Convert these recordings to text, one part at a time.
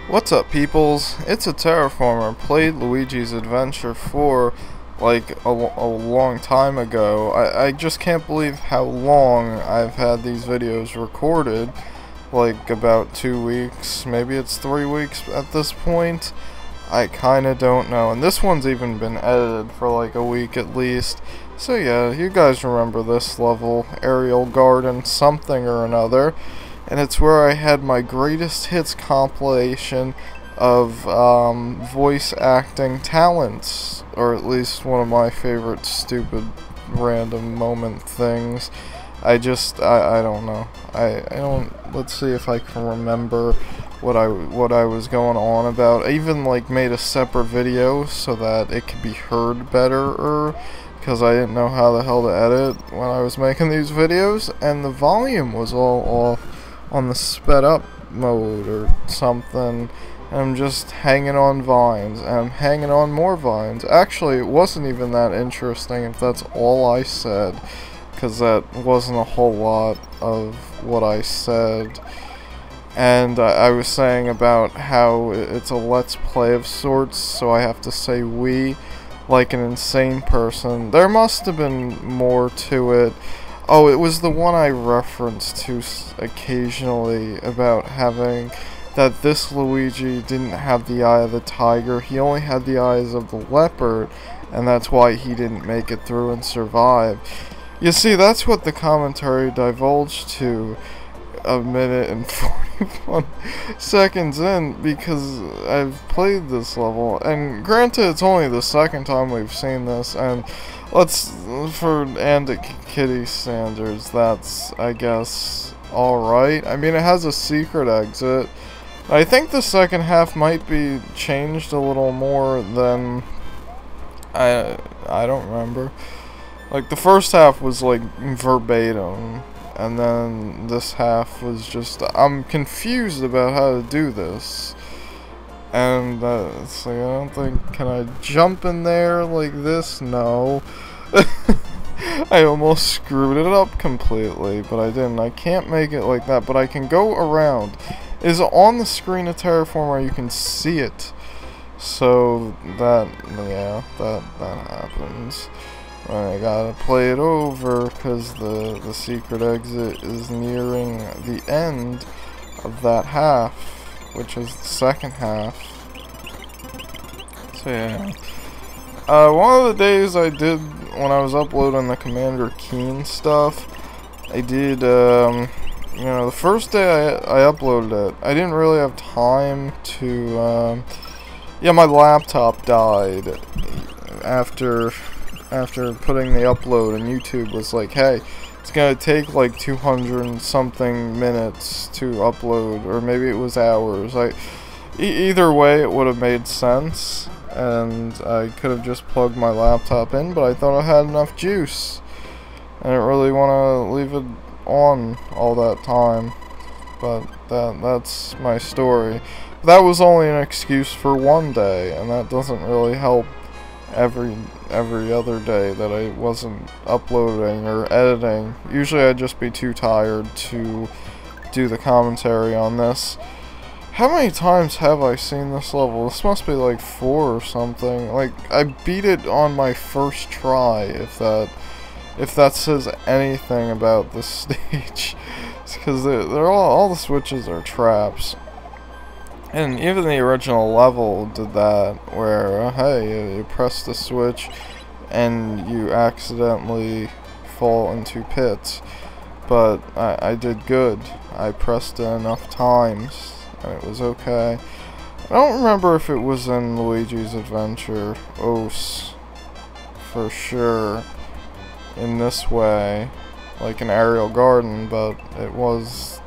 What's up, peoples? It's a Terraformer. Played Luigi's Adventure 4 like a long time ago. I just can't believe how long I've had these videos recorded. Like about 2 weeks, maybe it's 3 weeks at this point. I kinda don't know. And this one's even been edited for like a week at least. So yeah, you guys remember this level, Ariel Garden something or another. And it's where I had my greatest hits compilation of voice acting talents, or at least one of my favorite stupid random moment things. I don't know. I don't. Let's see if I can remember what I was going on about. I even like made a separate video so that it could be heard better, because I didn't know how the hell to edit when I was making these videos, and the volume was all off on the sped up mode or something. And I'm just hanging on vines, and I'm hanging on more vines. Actually, it wasn't even that interesting if that's all I said, because that wasn't a whole lot of what I said. And I was saying about how it's a let's play of sorts, so I have to say we like an insane person. There must have been more to it. Oh, it was the one I referenced to occasionally about having that this Luigi didn't have the eye of the tiger. He only had the eyes of the leopard, and that's why he didn't make it through and survive. You see, that's what the commentary divulged to a minute and 41 seconds in, because I've played this level, and granted it's only the second time we've seen this, and for Kitty standards, that's, I guess, alright. I mean, it has a secret exit. I think the second half might be changed a little more than I don't remember. Like, the first half was like verbatim, and then this half was just, I'm confused about how to do this. And it's like, I don't think, can I jump in there like this? No. I almost screwed it up completely, but I didn't. I can't make it like that, but I can go around. It is on the screen of Terraformer, you can see it. So, that happens. I gotta play it over, because the secret exit is nearing the end of that half, which is the second half. So yeah. One of the days I did, when I was uploading the Commander Keen stuff, I did, you know, the first day I uploaded it, I didn't really have time to, yeah, my laptop died after putting the upload, and YouTube was like, hey, it's gonna take like 200 and something minutes to upload, or maybe it was hours. Either way, it would have made sense, and I could have just plugged my laptop in, but I thought I had enough juice. I didn't really want to leave it on all that time, but that's my story. That was only an excuse for one day, and that doesn't really help every other day that I wasn't uploading or editing. Usually I'd just be too tired to do the commentary on this. How many times have I seen this level? This must be like 4 or something. Like, I beat it on my first try, if that says anything about this stage. It's because they're all the switches are traps. And even the original level did that, where, hey, you press the switch and you accidentally fall into pits. But I did good. I pressed it enough times, and it was okay. I don't remember if it was in Luigi's Adventure OS, for sure, in this way, like in Ariel Garden, but it was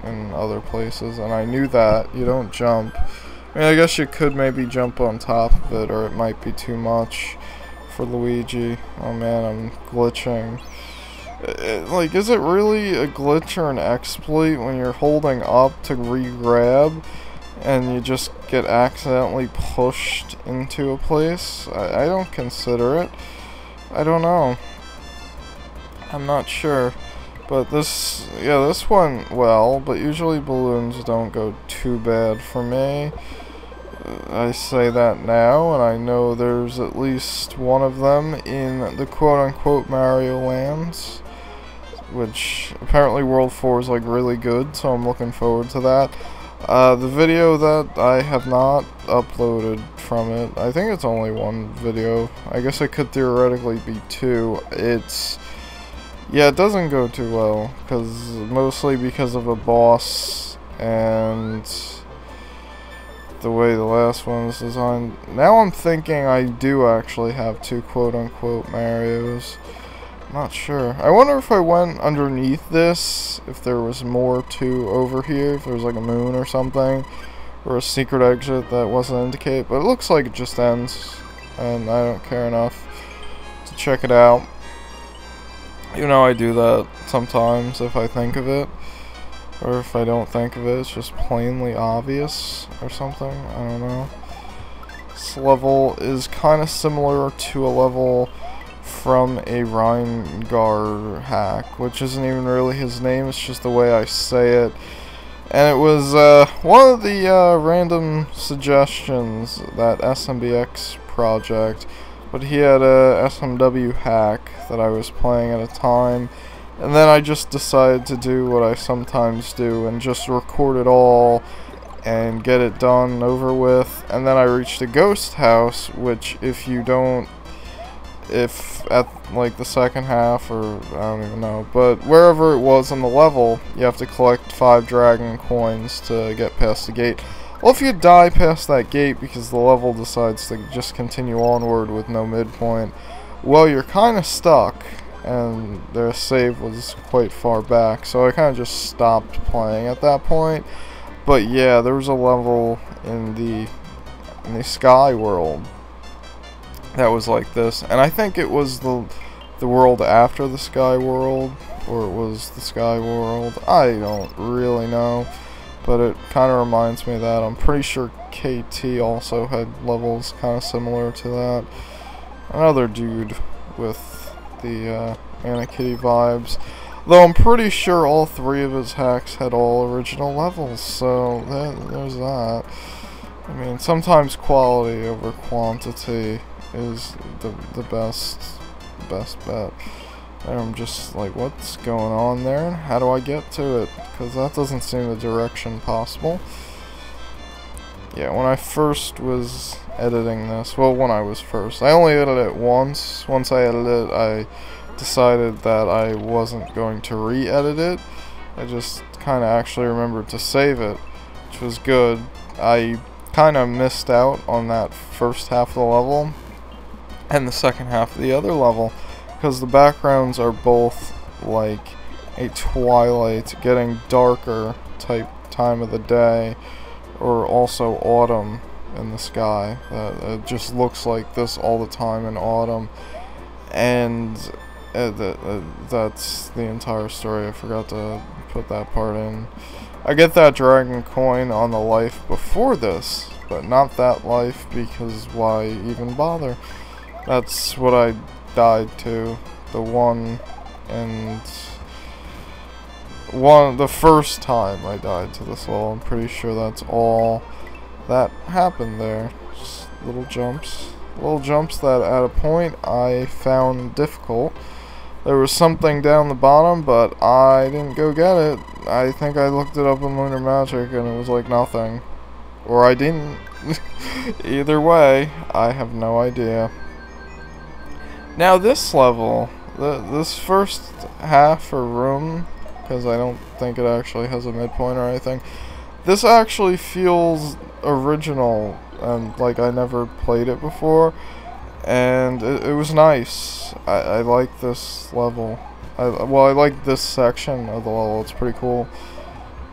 in other places, and I knew that. You don't jump. I mean, I guess you could maybe jump on top of it, or it might be too much for Luigi. Oh man, I'm glitching. Like, is it really a glitch or an exploit when you're holding up to re-grab and you just get accidentally pushed into a place? I don't consider it. I don't know. I'm not sure. But this went well, but usually balloons don't go too bad for me. I say that now, and I know there's at least one of them in the quote-unquote Mario lands, which apparently World 4 is like really good, so I'm looking forward to that. The video that I have not uploaded from it, I think it's only one video. I guess it could theoretically be two. Yeah, it doesn't go too well, mostly because of a boss and the way the last one was designed. Now I'm thinking I do actually have two quote-unquote Marios. I'm not sure. I wonder if I went underneath this, if there was more to over here, if there was like a moon or something, or a secret exit that wasn't indicated, but it looks like it just ends, and I don't care enough to check it out. You know, I do that sometimes if I think of it, or if I don't think of it, it's just plainly obvious or something. I don't know. This level is kind of similar to a level from a Ariel hack, which isn't even really his name, it's just the way I say it. And it was one of the random suggestions, that SMBX project, but he had a SMW hack that I was playing at a time, and then I just decided to do what I sometimes do and just record it all and get it done over with. And then I reached a ghost house, which if at like the second half, or I don't even know, but wherever it was on the level, you have to collect 5 dragon coins to get past the gate. Well, if you die past that gate because the level decides to just continue onward with no midpoint, well, you're kind of stuck, and their save was quite far back, so I kind of just stopped playing at that point. But yeah, there was a level in the sky world that was like this, and I think it was the world after the sky world, or it was the sky world. I don't really know, but it kind of reminds me of that. I'm pretty sure KT also had levels kind of similar to that. Another dude with the Anakitty vibes, though I'm pretty sure all 3 of his hacks had all original levels, so there's that. I mean, sometimes quality over quantity is the best bet. And I'm just like, what's going on there? How do I get to it? Because that doesn't seem the direction possible. Yeah, when I first was editing this, well, when I was first, I only edited it once. Once I edited it, I decided that I wasn't going to re-edit it. I just kind of actually remembered to save it, which was good. I kind of missed out on that first half of the level and the second half of the other level, because the backgrounds are both like a twilight, getting darker type time of the day, or also autumn in the sky. It just looks like this all the time in autumn, and that's the entire story. I forgot to put that part in. I get that dragon coin on the life before this, but not that life, because why even bother? That's what I died to. The first time I died to this level. I'm pretty sure that's all that happened there. Just little jumps. Little jumps that at a point I found difficult. There was something down the bottom, but I didn't go get it. I think I looked it up in Lunar Magic and it was like nothing. Or I didn't. Either way, I have no idea. Now this level, this first half or room, because I don't think it actually has a midpoint or anything, this actually feels original and like I never played it before, and it was nice. I like this level. I like this section of the level. It's pretty cool.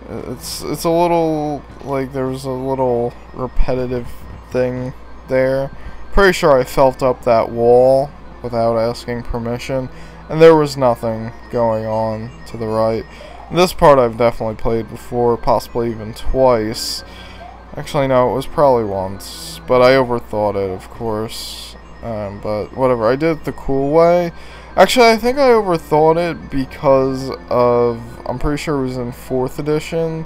It's a little, like, there was a little repetitive thing there. Pretty sure I felt up that wall without asking permission, and there was nothing going on to the right. This part I've definitely played before, possibly even twice. Actually, no, it was probably once, but I overthought it, of course. But whatever, I did it the cool way, Actually, I think I overthought it because of, I'm pretty sure it was in 4th edition.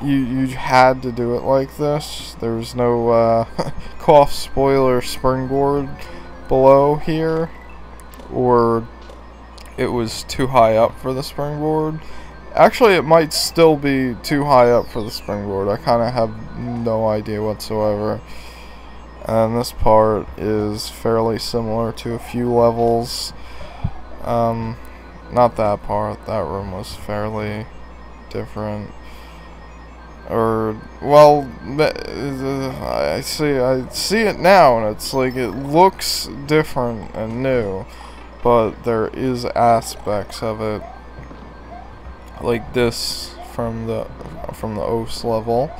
You had to do it like this. There was no cough spoiler springboard below here, or it was too high up for the springboard. Actually, it might still be too high up for the springboard. I kind of have no idea whatsoever. And this part is fairly similar to a few levels. Not that part. That room was fairly different. Or, well, I see it now, and it's like it looks different and new, but there is aspects of it, like this from the OS level,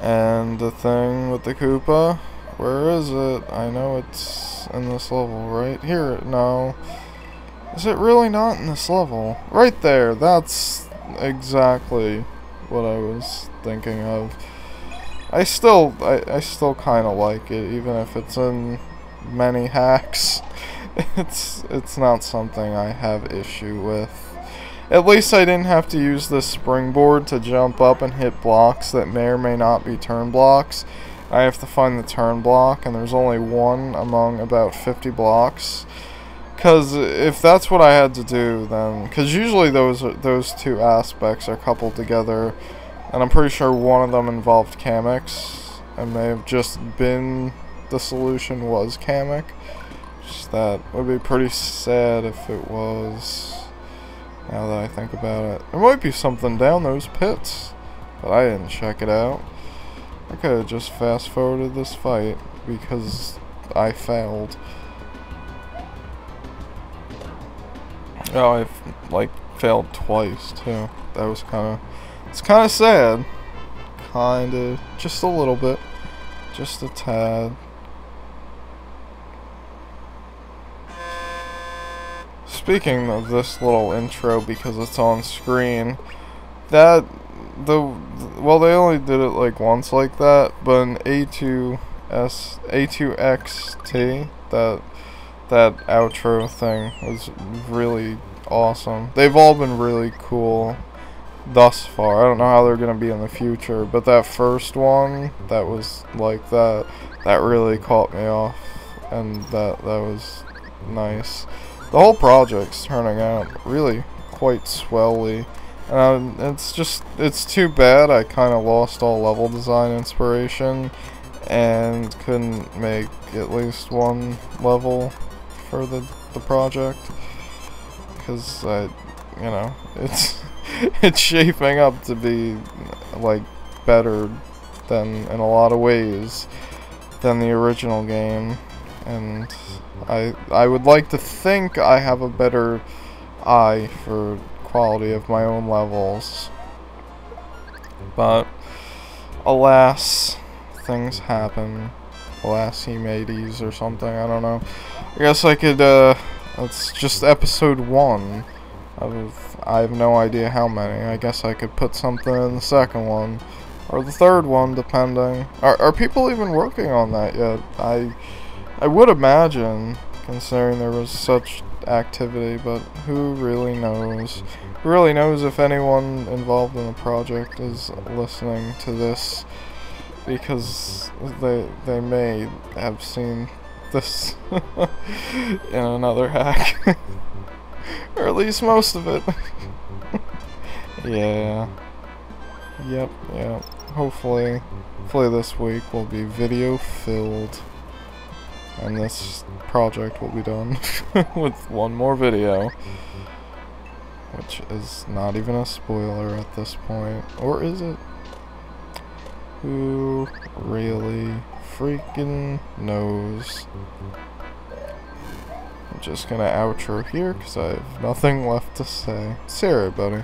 and the thing with the Koopa. Where is it? I know it's in this level, right here. No, is it really not in this level? Right there. That's exactly what I was thinking of. I still kind of like it, even if it's in many hacks. It's not something I have issue with. At least I didn't have to use this springboard to jump up and hit blocks that may or may not be turn blocks. I have to find the turn block, and there's only one among about 50 blocks. Because if that's what I had to do, then... Because usually those two aspects are coupled together, and I'm pretty sure one of them involved Kamek, and may have just been... The solution was Kamek. Just that would be pretty sad if it was, now that I think about it. There might be something down those pits, but I didn't check it out. I could have just fast-forwarded this fight, because I failed. Oh, I've, like, failed twice, too. That was it's kinda sad. Kinda, just a little bit. Just a tad. Speaking of this little intro, because it's on screen, well, they only did it, like, once like that, but in A2XT, that outro thing was really awesome. They've all been really cool thus far. I don't know how they're gonna be in the future, but that first one that was like that really caught me off, and that was nice. The whole project's turning out really quite swelly. It's too bad I kind of lost all level design inspiration and couldn't make at least one level for the project, because it's shaping up to be like better than, in a lot of ways, than the original game, and I would like to think I have a better eye for quality of my own levels, but alas, things happen. Alas, he mateys or something, I don't know. I guess I could, it's just episode 1 I have no idea how many. I guess I could put something in the second one, or the third one, depending. Are people even working on that yet? I would imagine, considering there was such activity, but who really knows? Who really knows if anyone involved in the project is listening to this, because they may have seen this in another hack. Or at least most of it. Yeah. Yep. Hopefully this week will be video filled, and this project will be done with one more video, which is not even a spoiler at this point. Or is it? Who really freaking knows? I'm just gonna outro here because I have nothing left to say. See you, everybody.